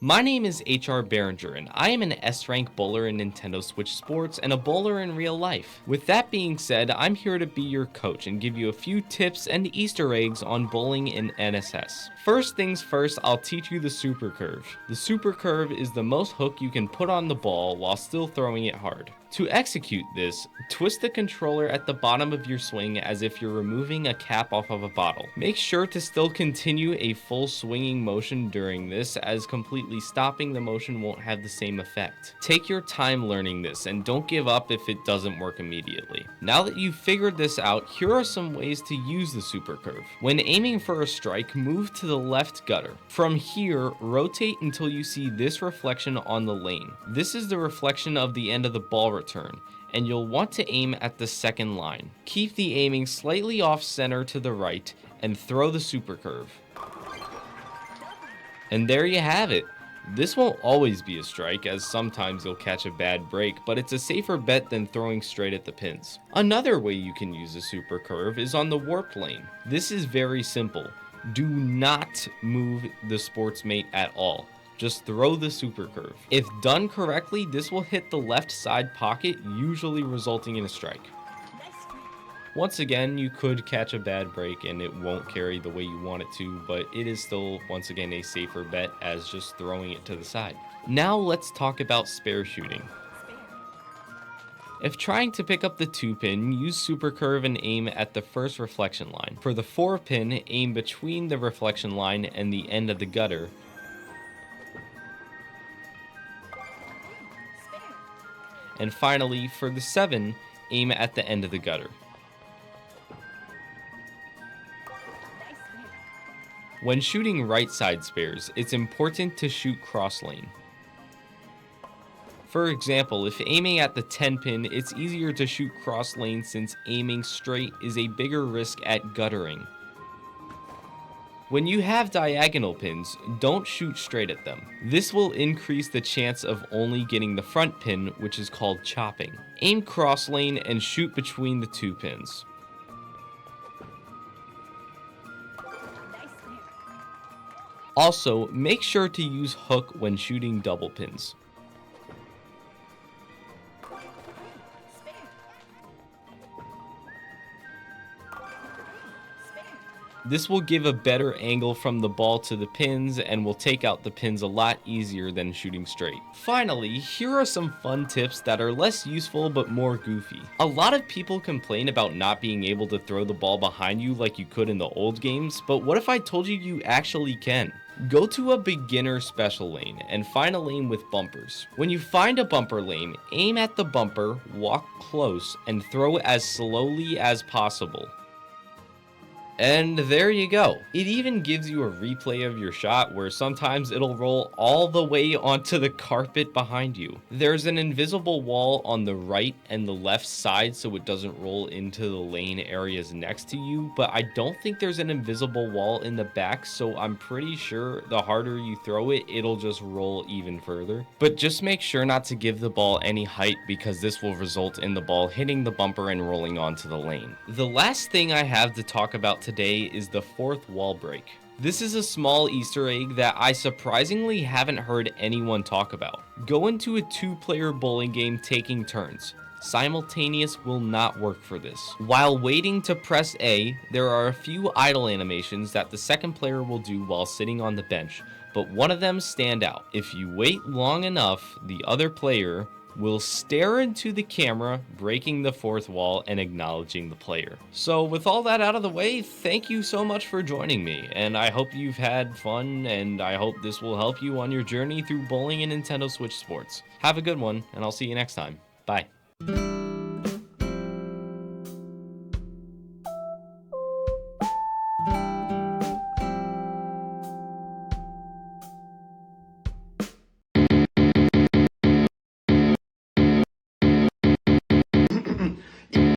My name is HR Behringer, and I am an S-rank bowler in Nintendo Switch Sports and a bowler in real life. With that being said, I'm here to be your coach and give you a few tips and Easter eggs on bowling in NSS. First things first, I'll teach you the super curve. The super curve is the most hook you can put on the ball while still throwing it hard. To execute this, twist the controller at the bottom of your swing as if you're removing a cap off of a bottle. Make sure to still continue a full swinging motion during this, as completely stopping the motion won't have the same effect. Take your time learning this and don't give up if it doesn't work immediately. Now that you've figured this out, here are some ways to use the super curve. When aiming for a strike, move to the left gutter. From here, rotate until you see this reflection on the lane. This is the reflection of the end of the ball return, and you'll want to aim at the second line. Keep the aiming slightly off center to the right and throw the super curve. And there you have it. This won't always be a strike, as sometimes you'll catch a bad break, but it's a safer bet than throwing straight at the pins. Another way you can use a super curve is on the warped lane. This is very simple. Do not move the sports mate at all. Just throw the super curve. If done correctly, this will hit the left side pocket, usually resulting in a strike. Once again, you could catch a bad break and it won't carry the way you want it to, but it is still, once again, a safer bet as just throwing it to the side. Now let's talk about spare shooting. If trying to pick up the 2-pin, use super curve and aim at the first reflection line. For the 4-pin, aim between the reflection line and the end of the gutter. And finally, for the 7, aim at the end of the gutter. When shooting right side spares, it's important to shoot cross lane. For example, if aiming at the 10-pin, it's easier to shoot cross lane since aiming straight is a bigger risk at guttering. When you have diagonal pins, don't shoot straight at them. This will increase the chance of only getting the front pin, which is called chopping. Aim cross lane and shoot between the 2 pins. Also, make sure to use hook when shooting double pins. This will give a better angle from the ball to the pins and will take out the pins a lot easier than shooting straight. Finally, here are some fun tips that are less useful but more goofy. A lot of people complain about not being able to throw the ball behind you like you could in the old games, but what if I told you you actually can? Go to a beginner special lane and find a lane with bumpers. When you find a bumper lane, aim at the bumper, walk close, and throw as slowly as possible. And there you go. It even gives you a replay of your shot where sometimes it'll roll all the way onto the carpet behind you. There's an invisible wall on the right and the left side so it doesn't roll into the lane areas next to you, but I don't think there's an invisible wall in the back, so I'm pretty sure the harder you throw it, it'll just roll even further. But just make sure not to give the ball any height because this will result in the ball hitting the bumper and rolling onto the lane. The last thing I have to talk about today is the 4th wall break. This is a small Easter egg that I surprisingly haven't heard anyone talk about. Go into a 2-player bowling game taking turns. Simultaneous will not work for this. While waiting to press A, there are a few idle animations that the second player will do while sitting on the bench, but one of them stand out. If you wait long enough, the other player will stare into the camera, breaking the 4th wall and acknowledging the player. So with all that out of the way, thank you so much for joining me, and I hope you've had fun, and I hope this will help you on your journey through bowling and Nintendo Switch Sports. Have a good one, and I'll see you next time. Bye.